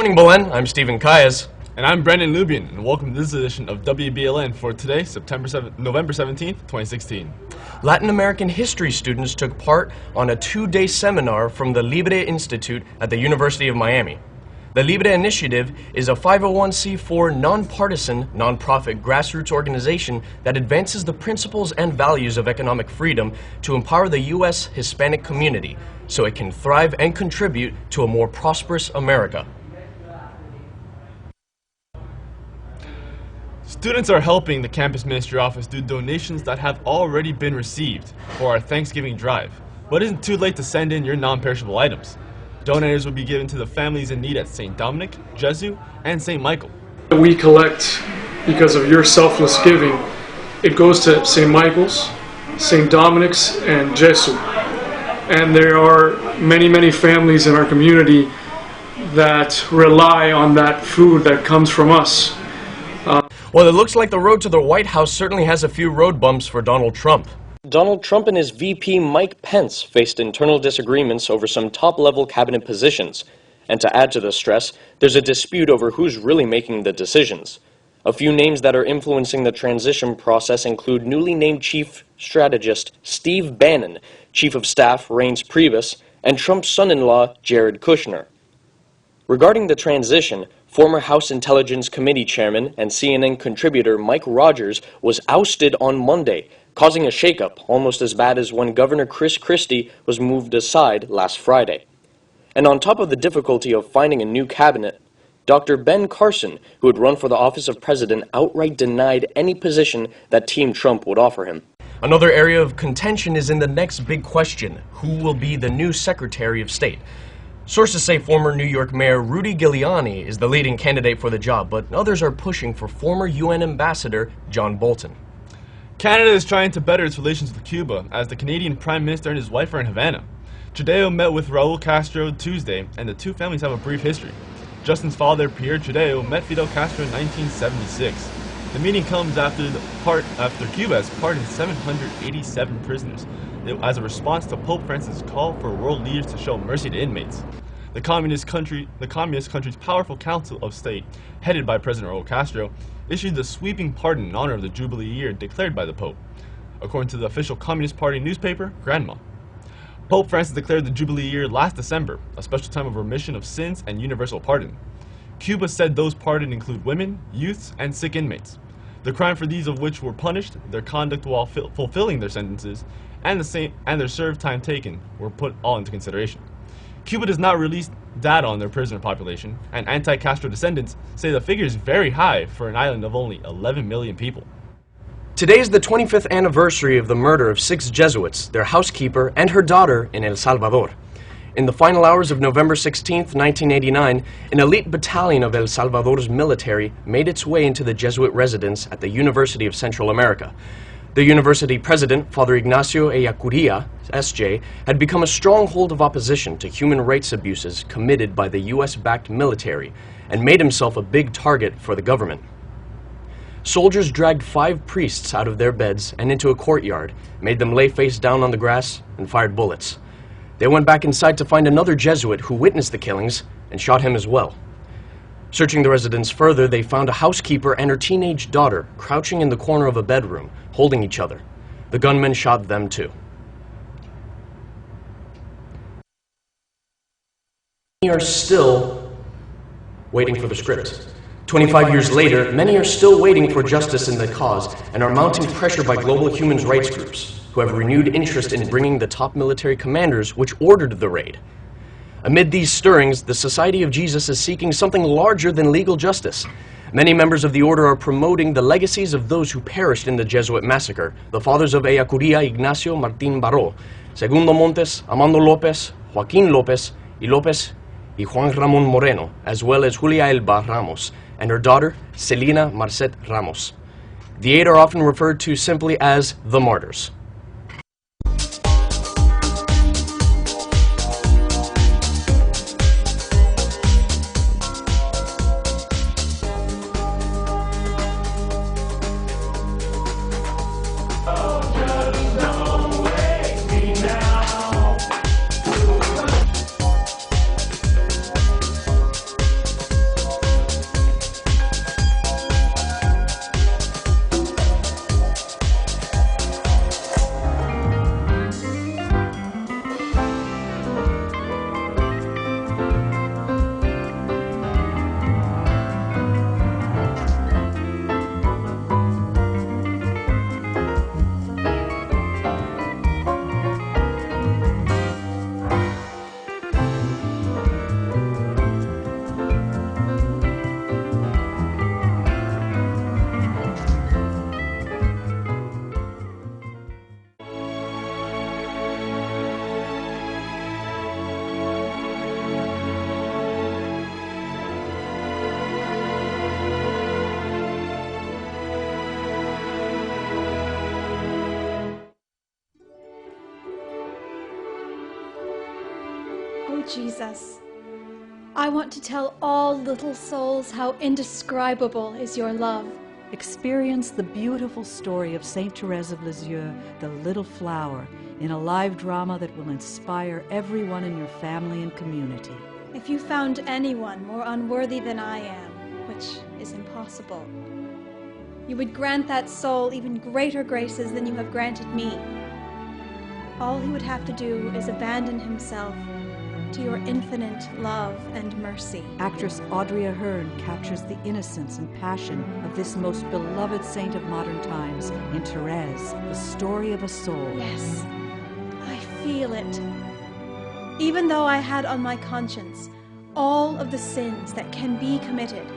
morning, Belen. I'm Stephen Kayas. And I'm Brendan Lubian, and welcome to this edition of WBLN for today, November 17th, 2016. Latin American history students took part on a 2-day seminar from the Libre Institute at the University of Miami. The Libre Initiative is a 501c4 nonpartisan, nonprofit grassroots organization that advances the principles and values of economic freedom to empower the U.S. Hispanic community so it can thrive and contribute to a more prosperous America. Students are helping the campus ministry office do donations that have already been received for our Thanksgiving drive, but it isn't too late to send in your non-perishable items. Donators will be given to the families in need at St. Dominic, Jesuit, and St. Michael. We collect because of your selfless giving. It goes to St. Michael's, St. Dominic's, and Jesuit. And there are many, many families in our community that rely on that food that comes from us. Well, it looks like the road to the White House certainly has a few road bumps for Donald Trump. Donald Trump and his VP Mike Pence faced internal disagreements over some top-level cabinet positions. And to add to the stress, there's a dispute over who's really making the decisions. A few names that are influencing the transition process include newly named Chief Strategist Steve Bannon, Chief of Staff Reince Priebus, and Trump's son-in-law Jared Kushner. Regarding the transition, former House Intelligence Committee Chairman and CNN contributor Mike Rogers was ousted on Monday, causing a shakeup almost as bad as when Governor Chris Christie was moved aside last Friday. And on top of the difficulty of finding a new cabinet, Dr. Ben Carson, who had run for the office of president, outright denied any position that Team Trump would offer him. Another area of contention is in the next big question: who will be the new Secretary of State? Sources say former New York Mayor Rudy Giuliani is the leading candidate for the job, but others are pushing for former UN Ambassador John Bolton. Canada is trying to better its relations with Cuba, as the Canadian Prime Minister and his wife are in Havana. Trudeau met with Raul Castro Tuesday, and the two families have a brief history. Justin's father, Pierre Trudeau, met Fidel Castro in 1976. The meeting comes after Cuba has pardoned 787 prisoners, as a response to Pope Francis' call for world leaders to show mercy to inmates. The communist country's powerful Council of State, headed by President Raul Castro, issued the sweeping pardon in honor of the Jubilee year declared by the Pope, according to the official Communist Party newspaper, Granma. Pope Francis declared the Jubilee year last December, a special time of remission of sins and universal pardon. Cuba said those pardoned include women, youths, and sick inmates. The crime for these of which were punished, their conduct while fulfilling their sentences, and their served time taken were put all into consideration. Cuba does not release data on their prisoner population, and anti-Castro descendants say the figure is very high for an island of only 11 million people. Today is the 25th anniversary of the murder of 6 Jesuits, their housekeeper, and her daughter in El Salvador. In the final hours of November 16, 1989, an elite battalion of El Salvador's military made its way into the Jesuit residence at the University of Central America. The university president, Father Ignacio Ellacuría, S.J., had become a stronghold of opposition to human rights abuses committed by the U.S.-backed military and made himself a big target for the government. Soldiers dragged 5 priests out of their beds and into a courtyard, made them lay face down on the grass, and fired bullets. They went back inside to find another Jesuit who witnessed the killings and shot him as well. Searching the residence further, they found a housekeeper and her teenage daughter crouching in the corner of a bedroom, holding each other. The gunmen shot them too. Many are still waiting for the script. 25 years later, many are still waiting for justice in the cause and are mounting pressure by global human rights groups who have renewed interest in bringing the top military commanders which ordered the raid. Amid these stirrings, the Society of Jesus is seeking something larger than legal justice. Many members of the order are promoting the legacies of those who perished in the Jesuit massacre, the fathers of Ellacuría, Ignacio Martín Baró, Segundo Montes, Amando López, Joaquín López, y Juan Ramón Moreno, as well as Julia Elba Ramos, and her daughter, Celina Marcet Ramos. The 8 are often referred to simply as the martyrs. Jesus, I want to tell all little souls how indescribable is your love. Experience the beautiful story of Saint Therese of Lisieux, the Little Flower, in a live drama that will inspire everyone in your family and community. If you found anyone more unworthy than I am, which is impossible, you would grant that soul even greater graces than you have granted me. All he would have to do is abandon himself to your infinite love and mercy. Actress Audrey Ahern captures the innocence and passion of this most beloved saint of modern times in Therese, the story of a soul. Yes, I feel it. Even though I had on my conscience all of the sins that can be committed,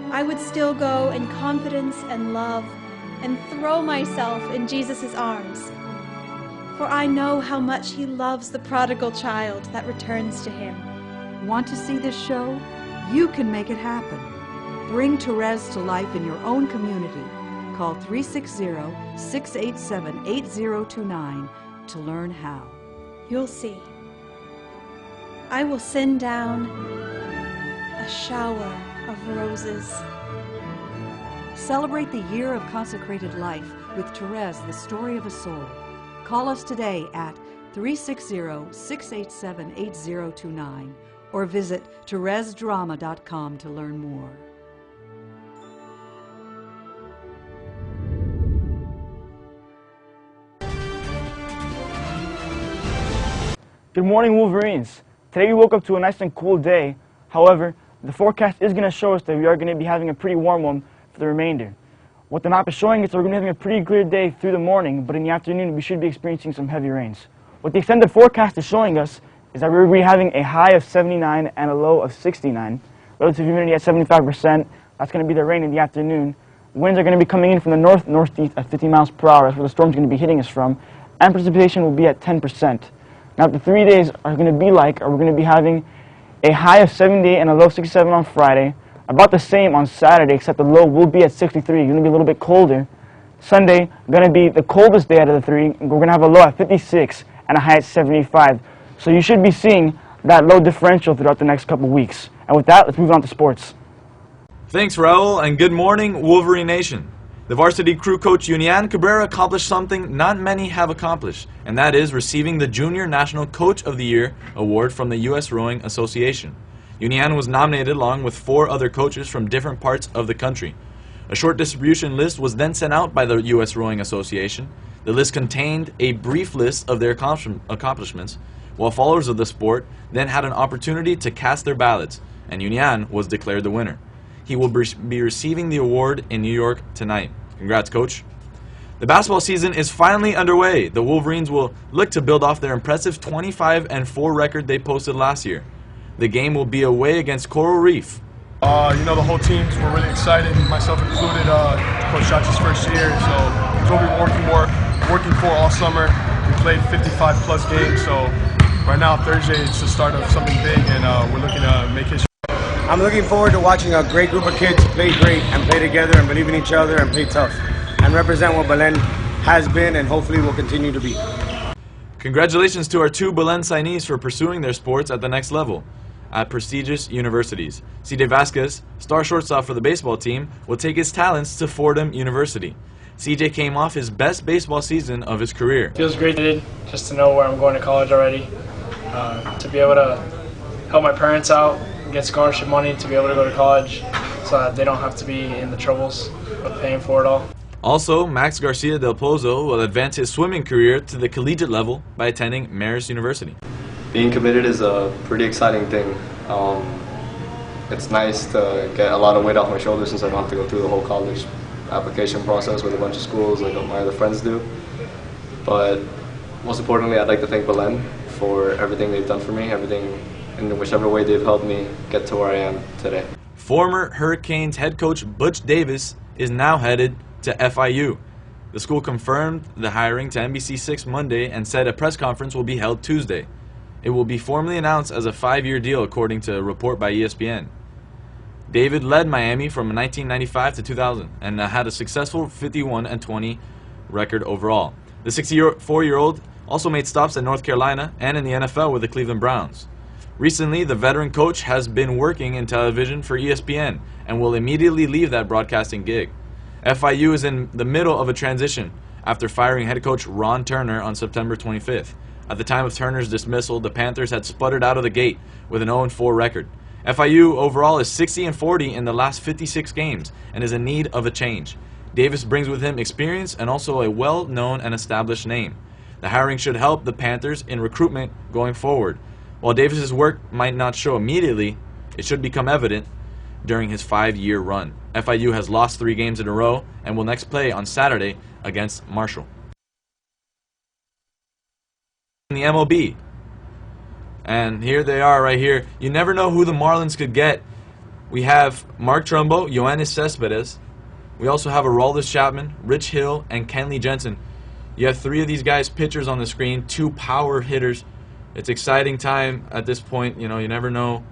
I would still go in confidence and love and throw myself in Jesus' arms. For I know how much he loves the prodigal child that returns to him. Want to see this show? You can make it happen. Bring Therese to life in your own community. Call 360-687-8029 to learn how. You'll see. I will send down a shower of roses. Celebrate the year of consecrated life with Therese, the story of a soul. Call us today at 360-687-8029 or visit theresedrama.com to learn more. Good morning, Wolverines. Today we woke up to a nice and cool day. However, the forecast is going to show us that we are going to be having a pretty warm one for the remainder. What the map is showing is that we're going to be having a pretty clear day through the morning, but in the afternoon we should be experiencing some heavy rains. What the extended forecast is showing us is that we're going to be having a high of 79 and a low of 69. Relative humidity at 75%. That's going to be the rain in the afternoon. Winds are going to be coming in from the north-northeast at 50 miles per hour. That's where the storm's going to be hitting us from. And precipitation will be at 10%. Now, what the 3 days are going to be like, we're going to be having a high of 78 and a low of 67 on Friday. About the same on Saturday, except the low will be at 63. It's going to be a little bit colder. Sunday, going to be the coldest day out of the three. We're going to have a low at 56 and a high at 75. So you should be seeing that low differential throughout the next couple weeks. And with that, let's move on to sports. Thanks, Raul, and good morning, Wolverine Nation. The varsity crew coach Unian Cabrera accomplished something not many have accomplished, and that is receiving the Junior National Coach of the Year award from the U.S. Rowing Association. Unian was nominated along with 4 other coaches from different parts of the country. A short distribution list was then sent out by the U.S. Rowing Association. The list contained a brief list of their accomplishments, while followers of the sport then had an opportunity to cast their ballots, and Unian was declared the winner. He will be receiving the award in New York tonight. Congrats, Coach. The basketball season is finally underway. The Wolverines will look to build off their impressive 25-4 record they posted last year. The game will be away against Coral Reef. The whole team, we're really excited, myself included. Coach Shachi's first year, so it's what we've been working for all summer. We played 55-plus games, so right now, Thursday, it's the start of something big, and we're looking to make history. I'm looking forward to watching a great group of kids play great and play together and believe in each other and play tough and represent what Belen has been and hopefully will continue to be. Congratulations to our 2 Belen signees for pursuing their sports at the next level at prestigious universities. CJ Vasquez, star shortstop for the baseball team, will take his talents to Fordham University. CJ came off his best baseball season of his career. Feels great just to know where I'm going to college already, to be able to help my parents out, get scholarship money to be able to go to college so that they don't have to be in the troubles of paying for it all. Also, Max Garcia del Pozo will advance his swimming career to the collegiate level by attending Marist University. Being committed is a pretty exciting thing. It's nice to get a lot of weight off my shoulders since I don't have to go through the whole college application process with a bunch of schools like my other friends do. But most importantly, I'd like to thank Belen for everything they've done for me, everything in whichever way they've helped me get to where I am today. Former Hurricanes head coach Butch Davis is now headed to FIU. The school confirmed the hiring to NBC6 Monday and said a press conference will be held Tuesday. It will be formally announced as a 5-year deal, according to a report by ESPN. David led Miami from 1995 to 2000 and had a successful 51-20 record overall. The 64-year-old also made stops at North Carolina and in the NFL with the Cleveland Browns. Recently, the veteran coach has been working in television for ESPN and will immediately leave that broadcasting gig. FIU is in the middle of a transition after firing head coach Ron Turner on September 25th. At the time of Turner's dismissal, the Panthers had sputtered out of the gate with an 0-4 record. FIU overall is 60-40 in the last 56 games and is in need of a change. Davis brings with him experience and also a well-known and established name. The hiring should help the Panthers in recruitment going forward. While Davis's work might not show immediately, it should become evident during his 5-year run. FIU has lost 3 games in a row and will next play on Saturday against Marshall. In the MLB, and here they are right here. You never know who the Marlins could get. We have Mark Trumbo, Yoenis Cespedes. We also have Aroldis Chapman, Rich Hill, and Kenley Jensen. You have 3 of these guys pitchers on the screen, 2 power hitters. It's exciting time at this point. You know, you never know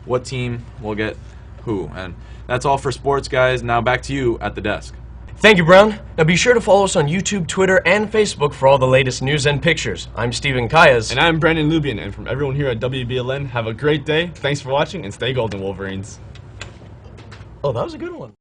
what team will get who. And that's all for sports, guys. Now back to you at the desk. Thank you, Brown. Now be sure to follow us on YouTube, Twitter, and Facebook for all the latest news and pictures. I'm Stephen Kayas. And I'm Brandon Lubian, and from everyone here at WBLN, have a great day. Thanks for watching, and stay golden, Wolverines. Oh, that was a good one.